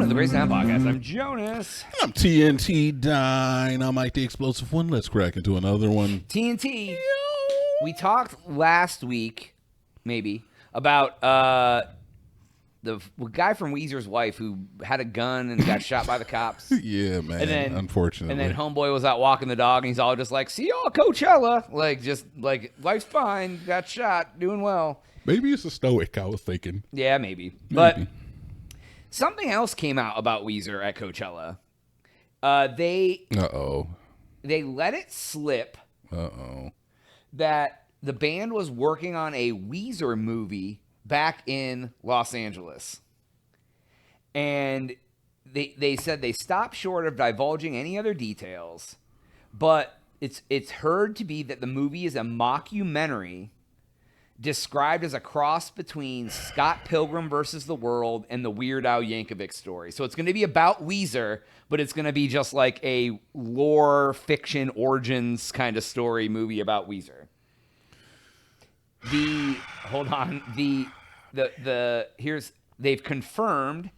to the Great Sound Podcast. I'm Jonas. I'm TNT Dynamite, the explosive one. Let's crack into another one. TNT. Yo. We talked last week, maybe, about the guy from Weezer's wife who had a gun and got shot by the cops. Yeah, man. And then, unfortunately. And then homeboy was out walking the dog, and he's all just like, "See y'all at Coachella." Like, just like, life's fine. Got shot. Doing well. Maybe it's a stoic, I was thinking. Yeah, maybe. But something else came out about Weezer at Coachella. They let it slip that the band was working on a Weezer movie back in Los Angeles. And they said they stopped short of divulging any other details, but it's heard to be that the movie is a mockumentary described as a cross between Scott Pilgrim versus the World and the Weird Al Yankovic story. So it's going to be about Weezer, but it's going to be just like a lore fiction origins kind of story movie about Weezer. They've confirmed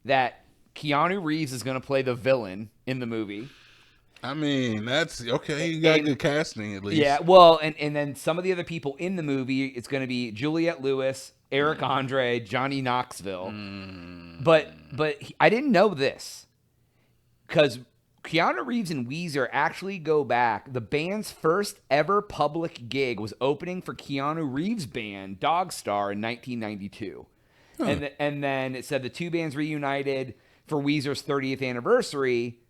that Keanu Reeves is going to play the villain in the movie. I mean, that's okay. You got good casting, at least. Yeah, well, and then some of the other people in the movie, it's going to be Juliette Lewis, Eric Andre, Johnny Knoxville. But I didn't know this because Keanu Reeves and Weezer actually go back. The band's first ever public gig was opening for Keanu Reeves' band, Dogstar, in 1992. Huh. And then it said the two bands reunited for Weezer's 30th anniversary,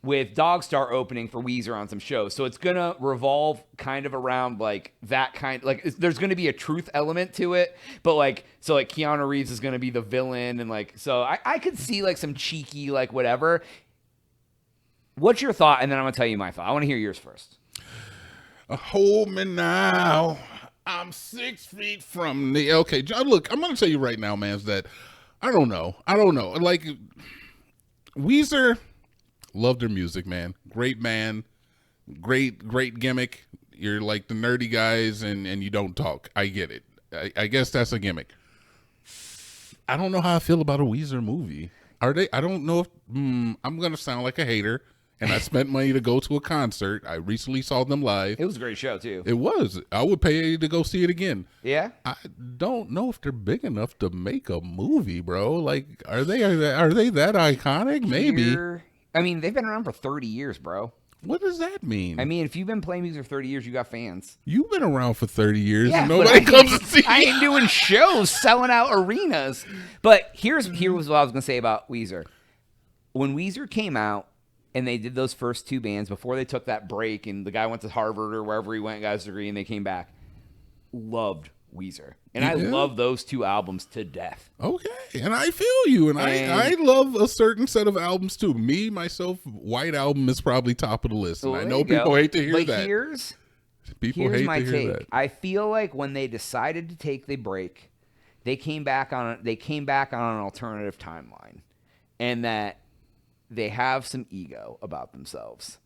with Dogstar opening for Weezer on some shows. So it's going to revolve kind of around like that kind, like there's going to be a truth element to it, but like Keanu Reeves is going to be the villain. And like, so I could see like some cheeky, like whatever. What's your thought? And then I'm going to tell you my thought. I want to hear yours first. Hold me now. I'm 6 feet from the, okay, John, look, I'm going to tell you right now, man, is that I don't know. Like Weezer, love their music, man. Great man. Great gimmick. You're like the nerdy guys and you don't talk. I get it. I guess that's a gimmick. I don't know how I feel about a Weezer movie. Are they? I don't know if I'm going to sound like a hater. And I spent money to go to a concert. I recently saw them live. It was a great show, too. It was. I would pay to go see it again. Yeah? I don't know if they're big enough to make a movie, bro. Like, are they that iconic? Maybe. I mean, they've been around for 30 years, bro. What does that mean? I mean, if you've been playing music for 30 years, you got fans. You've been around for 30 years and nobody comes to see you. I ain't doing shows, selling out arenas. But here was what I was going to say about Weezer. When Weezer came out and they did those first two bands before they took that break and the guy went to Harvard or wherever he went, got his degree, and they came back, loved Weezer. And I love those two albums to death. Okay. And I feel you. And I love a certain set of albums too. Me, myself, White Album is probably top of the list. And I know people hate to hear that. Here's my take. I feel like when they decided to take the break, they came back on an alternative timeline. And that they have some ego about themselves.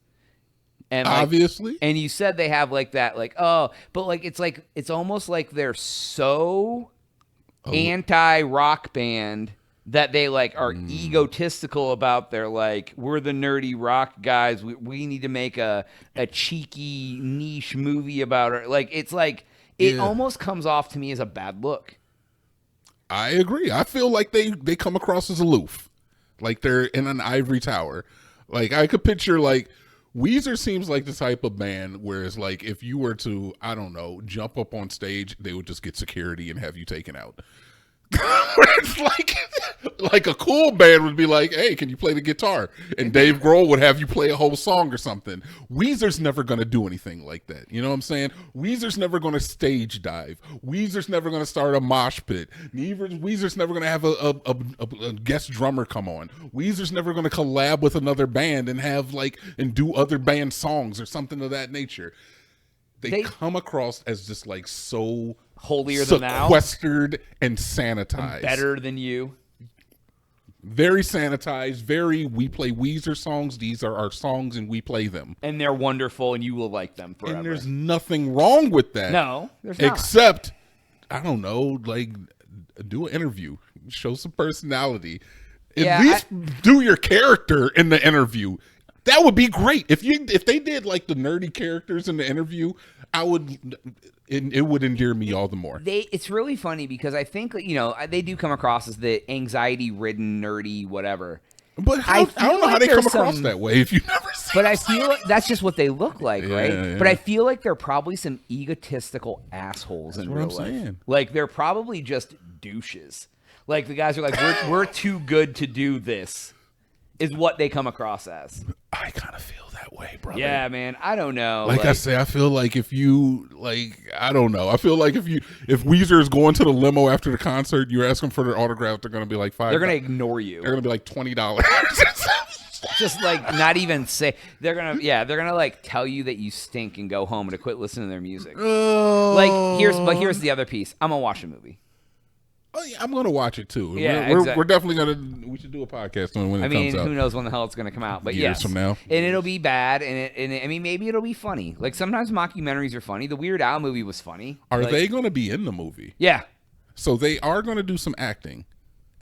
And like, obviously. And you said they have like that, like, oh, but like it's almost like they're so anti-rock band that they like are egotistical about their like, we're the nerdy rock guys. We need to make a cheeky niche movie about it. Like it's like it almost comes off to me as a bad look. I agree. I feel like they come across as aloof. Like they're in an ivory tower. Like I could picture like Weezer seems like the type of band where it's like if you were to, I don't know, jump up on stage, they would just get security and have you taken out. It's like a cool band would be like, hey, can you play the guitar? And Dave Grohl would have you play a whole song or something. Weezer's never going to do anything like that. You know what I'm saying? Weezer's never going to stage dive. Weezer's never going to start a mosh pit. Weezer's never going to have a guest drummer come on. Weezer's never going to collab with another band and do other band songs or something of that nature. They come across as just like so holier than thou, sequestered and sanitized, and better than you. Very sanitized. Very. We play Weezer songs. These are our songs, and we play them. And they're wonderful, and you will like them forever. And there's nothing wrong with that. No, there's not. Except, I don't know, like do an interview, show some personality. At least do your character in the interview. That would be great. If they did like the nerdy characters in the interview, it would endear me all the more. It's really funny because I think, they do come across as the anxiety-ridden, nerdy, whatever. But I don't know how they come across that way if you never see. But I feel like that's just what they look like, right? Yeah. But I feel like they're probably some egotistical assholes in real life. Saying. Like they're probably just douches. Like the guys are like, we're too good to do this, is what they come across as. I kind of feel that way, brother. Yeah, man. I don't know. Like I say, I feel like if you I don't know. I feel like if Weezer is going to the limo after the concert, you ask them for their autograph, they're going to be like $5. They're going to ignore you. They're going to be like $20. Just like not even say they're gonna like tell you that you stink and go home and to quit listening to their music. Here's the other piece. I'm gonna watch a movie. Oh yeah, I'm gonna watch it too. Yeah, we're definitely we should do a podcast when it comes out. Who knows when the hell it's gonna come out? But years from now, and it'll be bad, and maybe it'll be funny. Like sometimes mockumentaries are funny. The Weird Al movie was funny. Are they gonna be in the movie? Yeah. So they are gonna do some acting.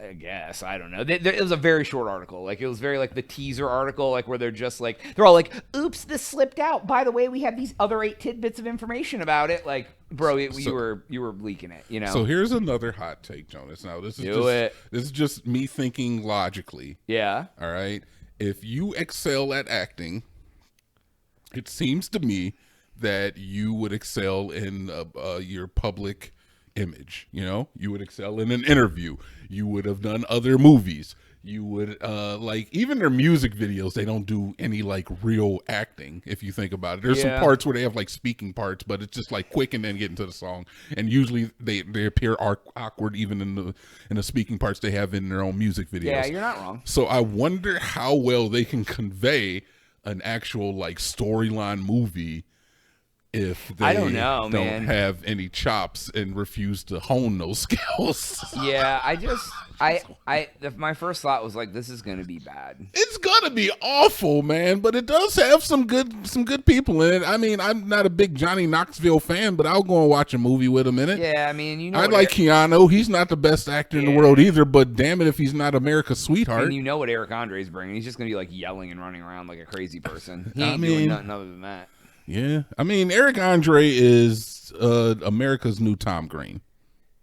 I guess. I don't know. It was a very short article. Like, it was very, like, the teaser article, like, where they're just, like, they're all like, oops, this slipped out. By the way, we have these other 8 tidbits of information about it. Like, bro, you were leaking it, you know? So here's another hot take, Jonas. Now, this is just me thinking logically. Yeah. All right? If you excel at acting, it seems to me that you would excel in your public image. You would excel in an interview. You would have done other movies. You would even their music videos, they don't do any like real acting if you think about it. There's some parts where they have like speaking parts, but it's just like quick and then get into the song, and usually they appear awkward even in the speaking parts they have in their own music videos. Yeah, you're not wrong. So I wonder how well they can convey an actual like storyline movie if they don't have any chops and refuse to hone those skills. Yeah, my first thought was like, this is gonna be bad. It's gonna be awful, man, but it does have some good people in it. I mean, I'm not a big Johnny Knoxville fan, but I'll go and watch a movie with him in it. Yeah, I mean, I like Keanu. He's not the best actor in the world either, but damn it if he's not America's sweetheart. And you know what Eric Andre's bringing. He's just gonna be like yelling and running around like a crazy person. He ain't doing nothing other than that. Yeah, I mean, Eric Andre is America's new Tom Green,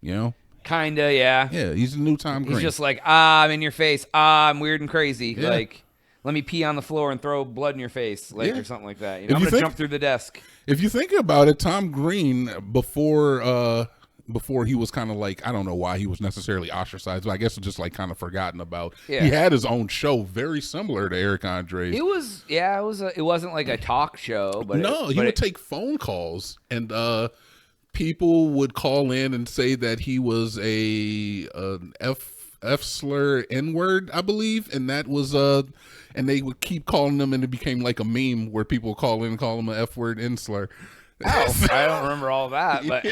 Kinda, yeah. Yeah, he's the new Tom Green. He's just like, I'm in your face. I'm weird and crazy. Yeah. Like, let me pee on the floor and throw blood in your face, or something like that. I'm gonna jump through the desk. If you think about it, Tom Green before he was kind of like, I don't know why he was necessarily ostracized, but I guess it's just like kind of forgotten about. Yeah. He had his own show very similar to Eric Andre's. It wasn't like a talk show, but he would take phone calls and people would call in and say that he was an F slur N-word, I believe, and that was and they would keep calling them, and it became like a meme where people would call in and call him an F-word N-slur. Oh, I don't remember all that, but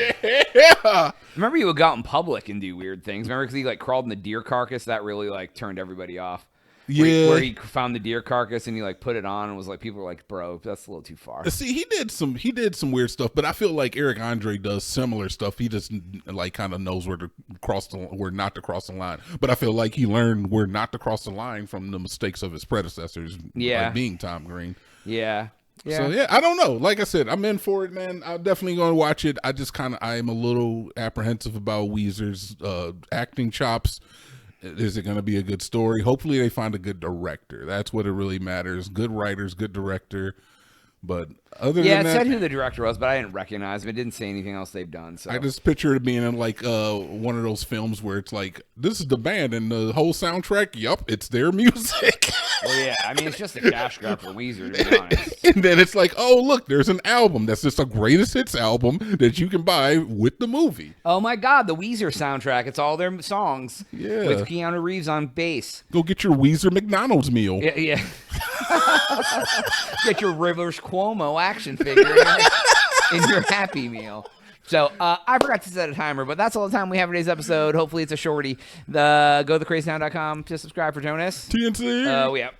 remember he would go out in public and do weird things. Remember because he like crawled in the deer carcass? That really like turned everybody off. Where he found the deer carcass and he like put it on and was like, people were like, bro, that's a little too far. See, he did some weird stuff, but I feel like Eric Andre does similar stuff. He just like kind of knows where not to cross the line. But I feel like he learned where not to cross the line from the mistakes of his predecessors. Yeah, like being Tom Green. Yeah. Yeah. So yeah, I don't know. Like I said, I'm in for it, man. I'm definitely going to watch it. I am a little apprehensive about Weezer's acting chops. Is it going to be a good story? Hopefully they find a good director. That's what it really matters. Good writers, good director. But other than that, it said who the director was, but I didn't recognize him. It didn't say anything else they've done. So I just picture it being in like one of those films where it's like, this is the band and the whole soundtrack. Yup, it's their music. Well, yeah, I mean, it's just a cash grab for Weezer, to be honest. And then it's like, oh, look, there's an album that's just a greatest hits album that you can buy with the movie. Oh, my God, the Weezer soundtrack. It's all their songs. Yeah. With Keanu Reeves on bass. Go get your Weezer McDonald's meal. Yeah. Get your Rivers Cuomo action figure in your Happy Meal. So I forgot to set a timer, but that's all the time we have for today's episode. Hopefully it's a shorty. Go to thecrazytown.com to subscribe for Jonas. TNC. We out.